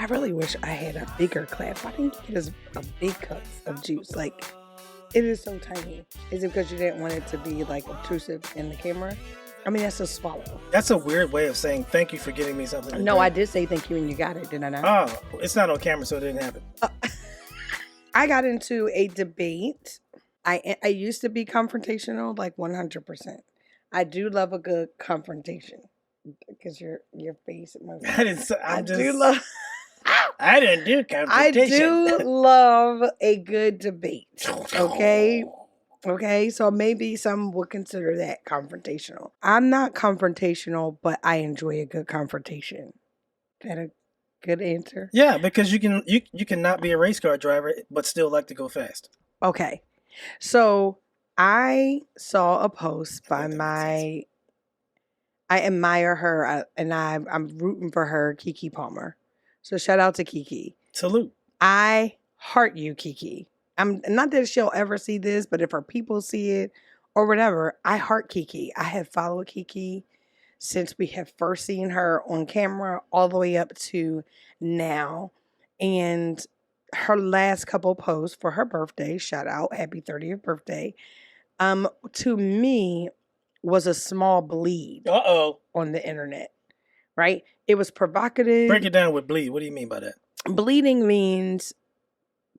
I really wish I had a bigger glass. Why didn't you get us a big cup of juice? Like, it is so tiny. Is it because you didn't want it to be like obtrusive in the camera? I mean, that's a swallow. That's a weird way of saying thank you for getting me something. No, I did say thank you and you got it, did I not? Oh, it's not on camera, so it didn't happen. I got into a debate. I used to be confrontational, like 100%. I do love a good confrontation because your face. I do love. I didn't do confrontation. I do love a good debate. Okay, so maybe some would consider that confrontational. I'm not confrontational, but I enjoy a good confrontation. Is that a good answer? Yeah, because you can not be a race car driver but still like to go fast. Okay, so I saw a post by I admire her and I'm rooting for her, Keke Palmer. So shout out to Keke. Salute. I heart you, Keke. I'm not that she'll ever see this, but if her people see it or whatever, I heart Keke. I have followed Keke since we have first seen her on camera all the way up to now. And her last couple posts for her birthday, shout out, happy 30th birthday, to me was a small bleed on the internet, right? It was provocative. Break it down with bleed. What do you mean by that? Bleeding means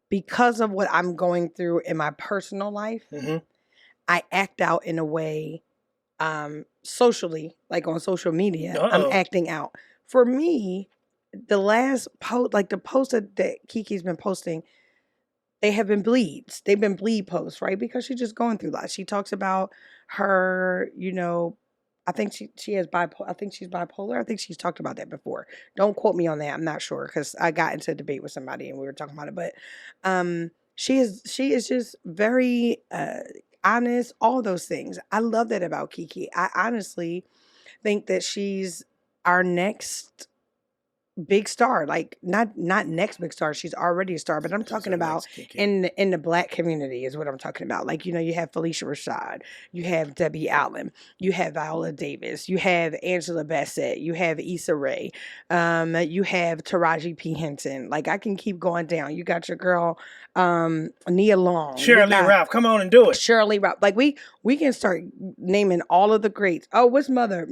because of what I'm going through in my personal life, I act out in a way socially, like on social media. I'm acting out. For me, the last post, like the post that Keke's been posting, they have been bleeds. They've been bleed posts, right? Because she's just going through a lot. She talks about her, I think she has bipolar. I think she's bipolar. I think she's talked about that before. Don't quote me on that. I'm not sure because I got into a debate with somebody and we were talking about it. But she is just very honest. All those things. I love that about Keke. I honestly think that she's our next big star, like not next big star. She's already a star, but I'm talking about in the Black community is what I'm talking about. Like, you have Felicia Rashad, you have Debbie Allen, you have Viola Davis, you have Angela Bassett, you have Issa Rae, you have Taraji P. Henson. Like, I can keep going down. You got your girl Nia Long, Shirley Ralph. Come on and do it. Shirley Ralph. Like, we can start naming all of the greats. Oh, what's Mother?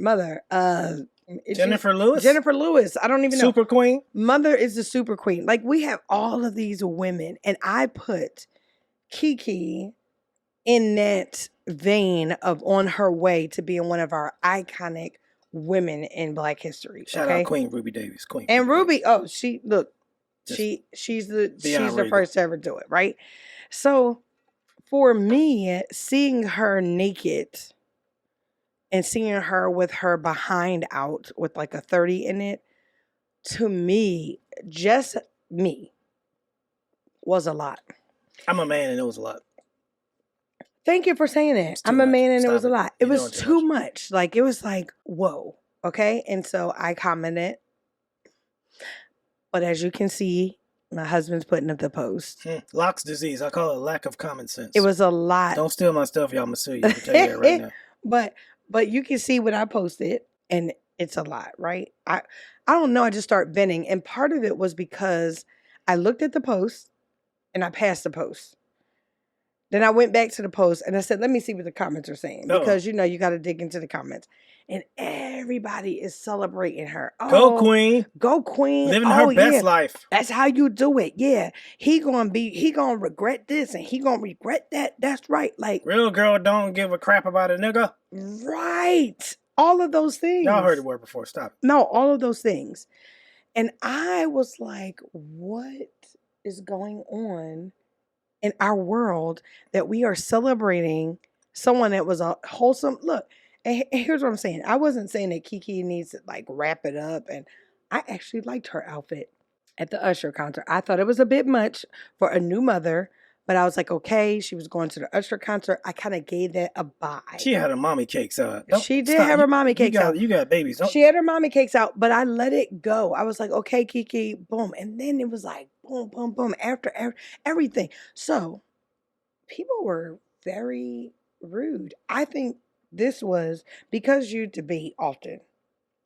Jennifer Lewis? Jennifer Lewis. I don't even know. Super Queen? Mother is the super queen. Like, we have all of these women, and I put Keke in that vein of on her way to being one of our iconic women in Black history. Shout out Queen Ruby Davis. Queen. And Ruby, she's the first to ever do it, right? So for me, seeing her naked and seeing her with her behind out with like a 30 in it, to me, just me, was a lot. I'm a man and it was a lot. Thank you for saying that. I'm a man and it was a lot. It was too much. Like, it was like, whoa. Okay. And so I commented. But as you can see, my husband's putting up the post. Locke's disease. I call it lack of common sense. It was a lot. Don't steal my stuff, y'all. I'm going to sue you. I'll tell you that right now. But you can see what I posted, and it's a lot, right? I don't know. I just start venting. And part of it was because I looked at the post and I passed the post. Then I went back to the post and I said, let me see what the comments are saying. Because, you got to dig into the comments. And everybody is celebrating her. Oh, go Queen. Go Queen. Living her best life. That's how you do it. Yeah. He gonna regret this and he gonna regret that. That's right. Like, real girl don't give a crap about a nigga. Right. All of those things. Y'all heard the word before. Stop. No, all of those things. And I was like, what is going on in our world that we are celebrating someone that was a wholesome look? And here's what I'm saying. I wasn't saying that Keke needs to like wrap it up. And I actually liked her outfit at the Usher concert. I thought it was a bit much for a new mother, but I was like, okay, she was going to the Usher concert. I kind of gave that a bye. She had her mommy cakes out. She did have her mommy cakes out. You got babies. She had her mommy cakes out, but I let it go. I was like, okay, Keke, boom. And then it was like, boom, boom, boom, after everything. So people were very rude. I think this was because you debate often,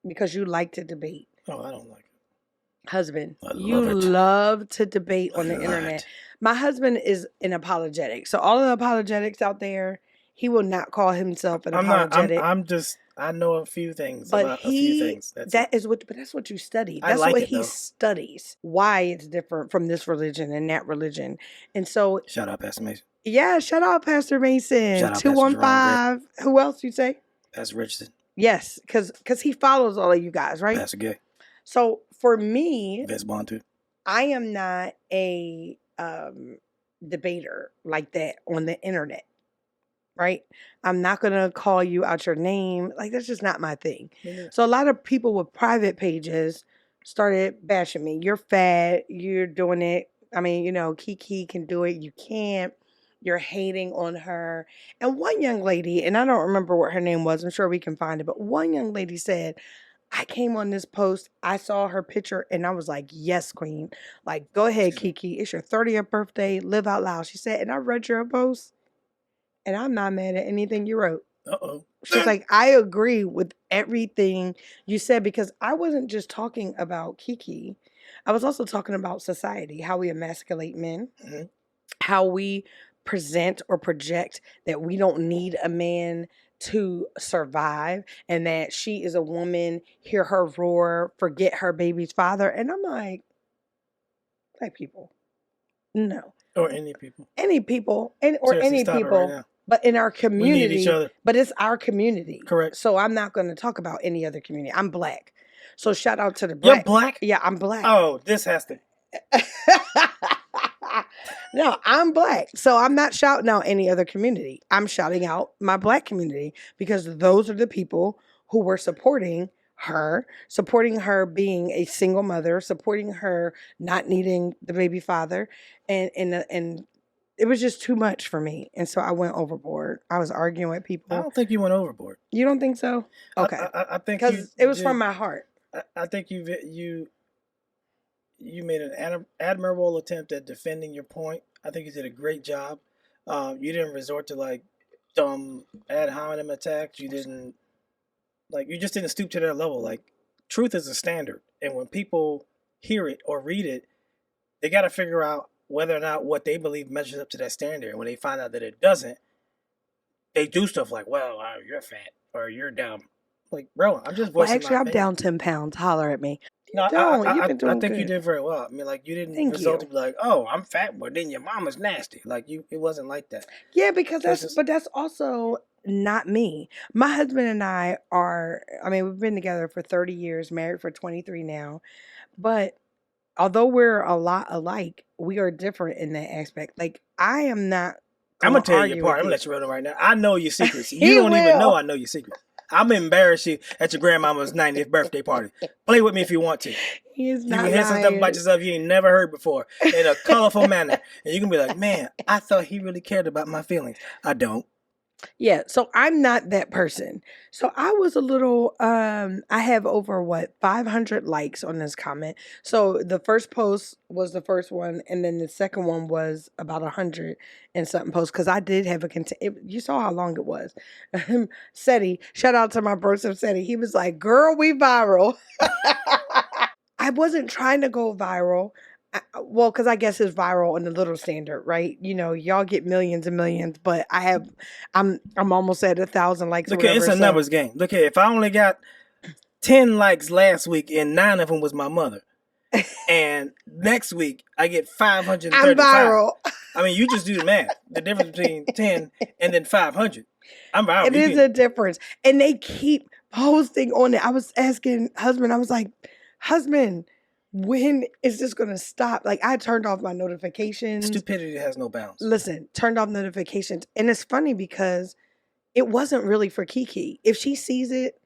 because you like to debate. Oh, I don't like it. Husband, I you love it. love to debate on the love internet. it. My husband is an apologetic. So all of the apologetics out there, he will not call himself an I'm not. apologetic. I'm just. I know a few things But about a few things. That's it. that's what you study. I That's like what it he though. studies. Why it's different from this religion and that religion. And so Shout out Pastor Mason. yeah, shout out Pastor Mason. Shout out Pastor Jerome Gray. 215. Who else you say? Pastor Richardson. Yes, because he follows all of you guys, right? Pastor Gay. So for me, Vince Bond too. I am not a debater like that on the internet, right? I'm not going to call you out your name. Like, that's just not my thing. Yeah. So a lot of people with private pages started bashing me. You're fat. You're doing it. I mean, you know, Kiki can do it. You can't. You're hating on her. And one young lady, and I don't remember what her name was. I'm sure we can find it. But one young lady said, I came on this post, I saw her picture, and I was like, yes, queen. Like, go ahead, Kiki. It's your 30th birthday. Live out loud. She said, and I read your post, and I'm not mad at anything you wrote. Uh-oh. She's like, I agree with everything you said, because I wasn't just talking about Kiki. I was also talking about society, how we emasculate men, how we present or project that we don't need a man to survive, and that she is a woman, hear her roar, forget her baby's father. And I'm like, black people, no. Or any people. Any people, or Seriously, any stop it people, right now. but in our We community, need each other. but it's our community. Correct. So I'm not going to talk about any other community. I'm black. So shout out to the You're black. black? Yeah, I'm black. Oh, this has to. No, I'm black. So I'm not shouting out any other community. I'm shouting out my black community, because those are the people who were supporting her being a single mother, supporting her not needing the baby father. And it was just too much for me. And so I went overboard. I was arguing with people. I don't think you went overboard. You don't think so? Okay. I think because it was from my heart. I think you made an admirable attempt at defending your point. I think you did a great job. You didn't resort to like dumb ad hominem attacks. You didn't you just didn't stoop to their level. Like, truth is a standard, and when people hear it or read it, they got to figure out whether or not what they believe measures up to that standard. And when they find out that it doesn't, they do stuff like, "Well, you're fat or you're dumb." Like, bro, I'm just voicing actually, my I'm opinion. down 10 pounds. Holler at me. No, I think you did very well. I mean, like, you didn't result to be like, "Oh, I'm fat, but then your mama's nasty." Like, it wasn't like that. Yeah, because that's also not me. My husband and I we've been together for 30 years, married for 23 now. But although we're a lot alike, we are different in that aspect. Like, I am not. I'm gonna tell you apart. I'm gonna let you know right now. I know your secrets. You don't even know I know your secrets. I'm embarrassed you at your grandmama's 90th birthday party. Play with me if you want to. He is not. You can hear some stuff about yourself you ain't never heard before in a colorful manner, and you can be like, "Man, I thought he really cared about my feelings. I don't." Yeah, so I'm not that person. So I was a little I have over 500 likes on this comment. So the first post was the first one, and then the second one was about 100 and something posts, because I did have you saw how long it was. Seti, shout out to my bro Seti. He was like, "Girl, we viral." I wasn't trying to go viral. Well, because I guess it's viral on the little standard, right? You know, y'all get millions and millions, but I'm almost at 1,000 likes. Look, it's a numbers game. Look, if I only got 10 likes last week and 9 of them was my mother, and next week I get 535. I'm viral. I mean, you just do the math. The difference between 10 and then 500. I'm viral. It is a difference, and they keep posting on it. I was asking husband. I was like, husband, when is this going to stop? Like, I turned off my notifications. Stupidity has no bounds. Listen, turned off notifications. And it's funny because it wasn't really for Kiki. If she sees it,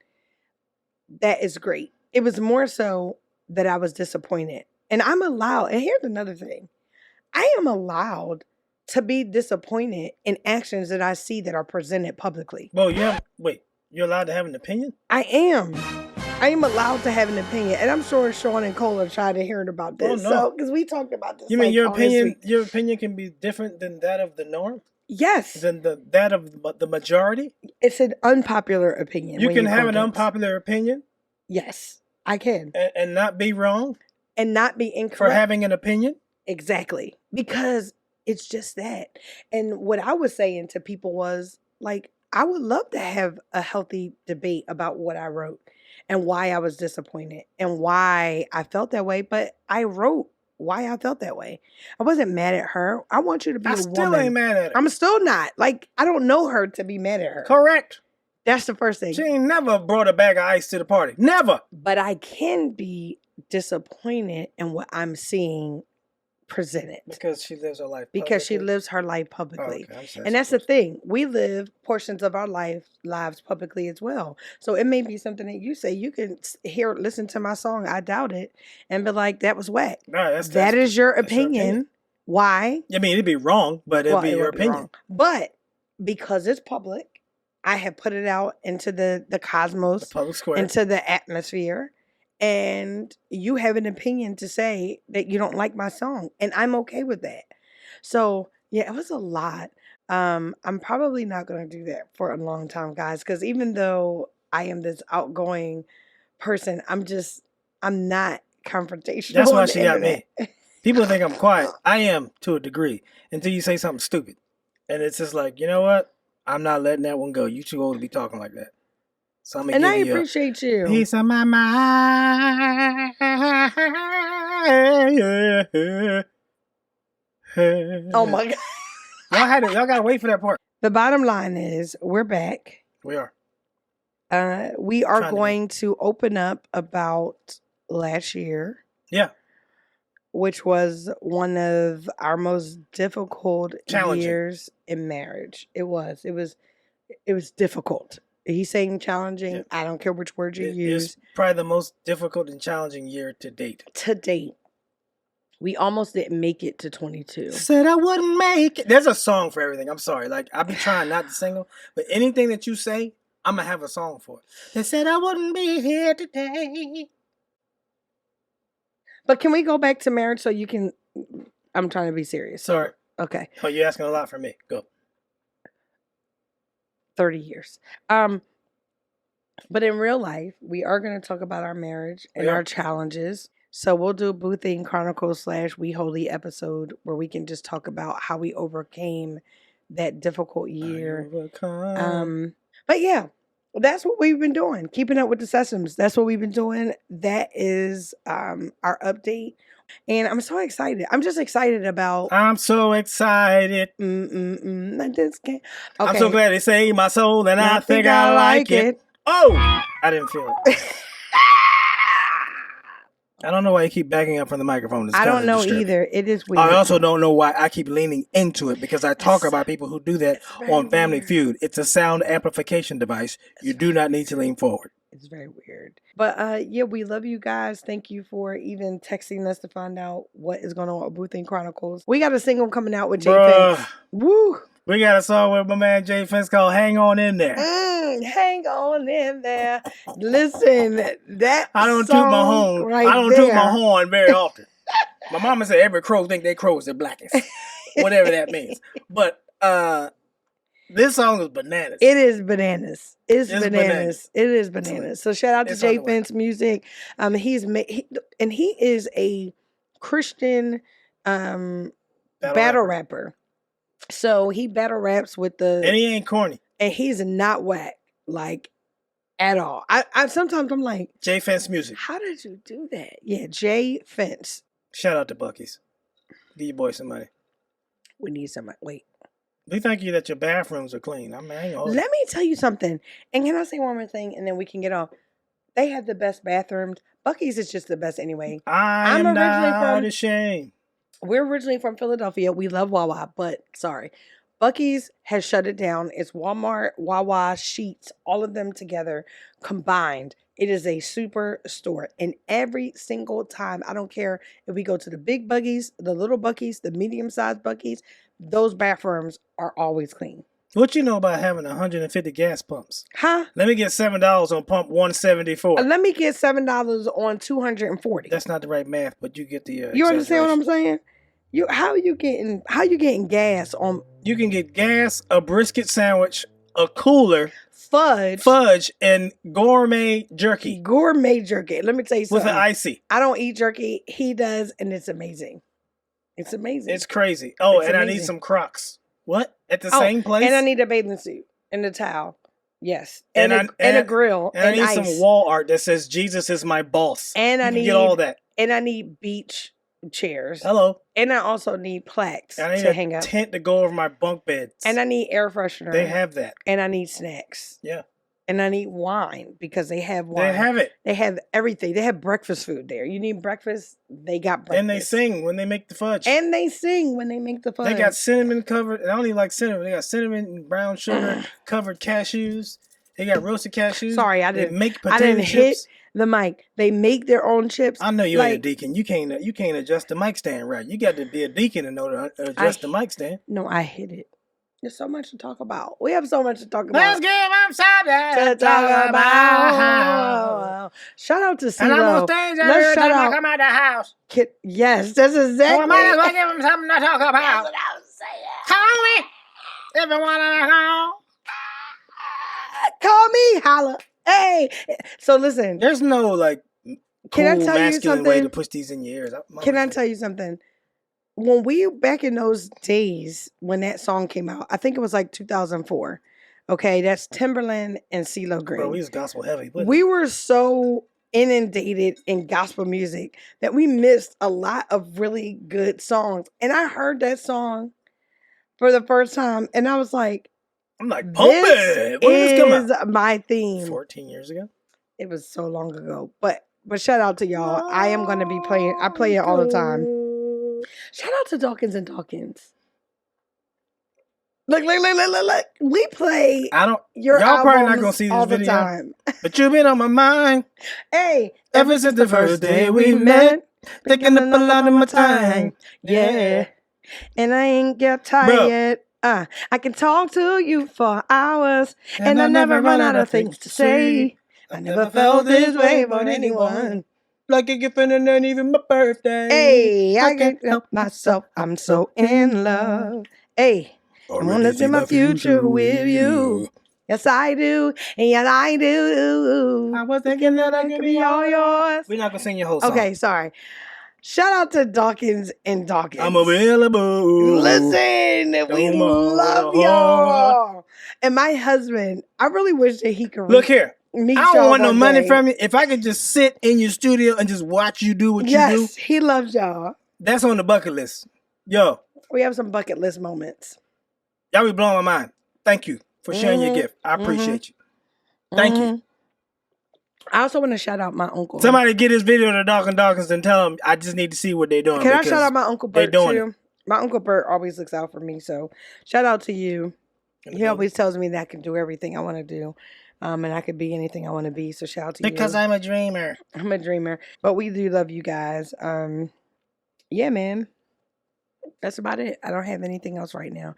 that is great. It was more so that I was disappointed. And I'm allowed, and here's another thing. I am allowed to be disappointed in actions that I see that are presented publicly. Well, you're allowed to have an opinion? I am. I am allowed to have an opinion, and I'm sure Sean and Cole are trying to hear about this. Oh, no. So, because we talked about this. You mean your opinion? Your opinion can be different than that of the norm? Yes. Than that of the majority? It's an unpopular opinion. You can have an unpopular opinion? Yes, I can. And not be wrong? and not be incorrect. For having an opinion? Exactly. Because it's just that. And what I was saying to people was, like, I would love to have a healthy debate about what I wrote and why I was disappointed and why I felt that way. But I wrote why I felt that way. I wasn't mad at her. I want you to be a woman. I still ain't mad at her. I'm still not. Like, I don't know her to be mad at her. Correct. That's the first thing. She ain't never brought a bag of ice to the party. Never. But I can be disappointed in what I'm seeing presented. Because she lives her life publicly? Because she lives her life publicly. Oh, okay. And that's the thing. We live portions of our lives publicly as well. So it may be something that you say. You can listen to my song, I Doubt It, and be like, that was whack. No, that is your opinion. Why? I mean, it'd be wrong, but it'd be your opinion. But because it's public, I have put it out into the cosmos, the public square, into the atmosphere. And you have an opinion to say that you don't like my song. And I'm okay with that. So, yeah, it was a lot. I'm probably not going to do that for a long time, guys. Because even though I am this outgoing person, I'm not confrontational. That's why she got me. People think I'm quiet. I am to a degree until you say something stupid. And it's just like, you know what? I'm not letting that one go. You too old to be talking like that. So I'm and I appreciate you. Peace of my mind. Oh my God. Y'all gotta wait for that part. The bottom line is we're back. We are. We are going to open up about last year. Yeah. Which was one of our most difficult years in marriage. It was difficult. He's saying challenging. Yeah. I don't care which word you use. It's probably the most difficult and challenging year to date. To date. We almost didn't make it to 22. Said I wouldn't make it. There's a song for everything. I'm sorry. Like, I've been trying not to sing them, but anything that you say, I'm going to have a song for it. They said I wouldn't be here today. But can we go back to marriage so you can... I'm trying to be serious. Sorry. Okay. Oh, you're asking a lot from me. Go. 30 years. But in real life, we are going to talk about our marriage and our challenges. So we'll do Boothing Chronicles / We Holy episode where we can just talk about how we overcame that difficult year. But yeah, that's what we've been doing. Keeping up with the Sessions. That's what we've been doing. That is our update. And I'm so excited. I'm just excited about... I'm so excited. I just can't. Okay. I'm so glad they saved my soul and I think I like it. Oh! I didn't feel it. I don't know why you keep backing up from the microphone. It's I don't know either. It is weird. I also don't know why I keep leaning into it because I talk about people who do that on Family Feud. It's a sound amplification device. You do not need to lean forward. It's very weird. But yeah, we love you guys. Thank you for even texting us to find out what is going on with Boothing Chronicles. We got a single coming out with Jay Fence. Woo! We got a song with my man Jay Fence called Hang On In There. Hang on in there. Listen, that I don't toot my horn. I don't toot my horn very often. My mama said every crow think they crows are blackest. Whatever that means. But this song is bananas. It is bananas. It's bananas. It is bananas. So shout out to Jay Fence Music. He is a Christian battle rapper. So he battle raps with the... And he ain't corny. And he's not whack, like, at all. I sometimes I'm like... Jay Fence Music. How did you do that? Yeah, Jay Fence. Shout out to Buc-ee's. Give your boy some money. We need some... Wait. We thank you that your bathrooms are clean. I mean, let me tell you something. And can I say one more thing and then we can get off? They have the best bathrooms. Buc-ee's is just the best anyway. I'm originally not ashamed. We're originally from Philadelphia. We love Wawa, but sorry. Buc-ee's has shut it down. It's Walmart, Wawa, Sheetz, all of them together combined. It is a super store. And every single time, I don't care if we go to the big Buc-ee's, the little Buc-ee's, the medium-sized Buc-ee's, those bathrooms are always clean. What you know about having 150 gas pumps? Huh? Let me get $7 on pump 174. Let me get $7 on 240. That's not the right math, but you get the you understand what I'm saying? How you getting gas on? You can get gas, a brisket sandwich, a cooler, fudge, and gourmet jerky. Gourmet jerky. Let me tell you something. With an icy. I don't eat jerky. He does, and it's amazing. It's amazing. It's crazy. Oh, it's and amazing. I need some Crocs. What? At the same place? And I need a bathing suit and a towel. Yes. And a grill. And I need ice. some wall art that says Jesus is my boss. And I need get all that. And I need beach chairs. Hello. And I also need plaques and I need to hang up. Tent to go over my bunk beds. And I need air freshener. They have that. And I need snacks. Yeah. And I need wine because they have wine. They have it. They have everything. They have breakfast food there. You need breakfast, they got breakfast. And they sing when they make the fudge. They got cinnamon covered. And I don't even like cinnamon. They got cinnamon and brown sugar covered cashews. They got roasted cashews. Sorry, I didn't hit the mic. They make their own chips. I know you ain't a deacon. You can't adjust the mic stand right. You got to be a deacon to know to adjust the mic stand. No, I hit it. There's so much to talk about. We have so much to talk about. Let's give them something to talk about. Shout out to CeeLo. And I'm on stage every time I come out the house. Yes, that's exactly. So I might as well give them something to talk about. That's what I was saying. Call me if you want to call. Call me, holla. Hey. So listen. There's no can I tell you something? Way to push these in your ears. Can I tell you something? When we back in those days when that song came out, I think it was 2004. Okay, that's Timberland and CeeLo Green. Bro, we was gospel heavy. We were so inundated in gospel music that we missed a lot of really good songs. And I heard that song for the first time, and I was like, I'm like, pump it. When did this come out? My theme. 14 years ago? It was so long ago. But shout out to y'all. I am going to be playing. I play it all the time. Shout out to Dawkins and Dawkins. Look. We play y'all probably not going to see this video. Time. But you've been on my mind. Hey. Ever since the first day we met. Taking up a lot of my time. Yeah. And I ain't get tired. I can talk to you for hours. And I never run out of things to say. I never felt this way for anyone. Like a gift and then even my birthday. Hey, I can't help myself. I'm so in love. Hey, I want to see my future with you. Yes, I do. Yes, I do. I was thinking that I could be all yours. We're not going to sing your whole song. Okay, sorry. Shout out to Dawkins and Dawkins. I'm available. Listen, we love y'all. And my husband, I really wish that he could look here. I don't want no money from you. If I could just sit in your studio and just watch you do what you do. Yes, he loves y'all. That's on the bucket list. Yo. We have some bucket list moments. Y'all be blowing my mind. Thank you for sharing your gift. I appreciate you. Thank you. I also want to shout out my uncle. Somebody get this video to Dawkins and tell them I just need to see what they're doing. Can I shout out my Uncle Bert too? It. My Uncle Bert always looks out for me. So shout out to you. He always tells me that I can do everything I want to do. And I could be anything I want to be. So shout out to you. Because I'm a dreamer. I'm a dreamer. But we do love you guys. Yeah, man. That's about it. I don't have anything else right now.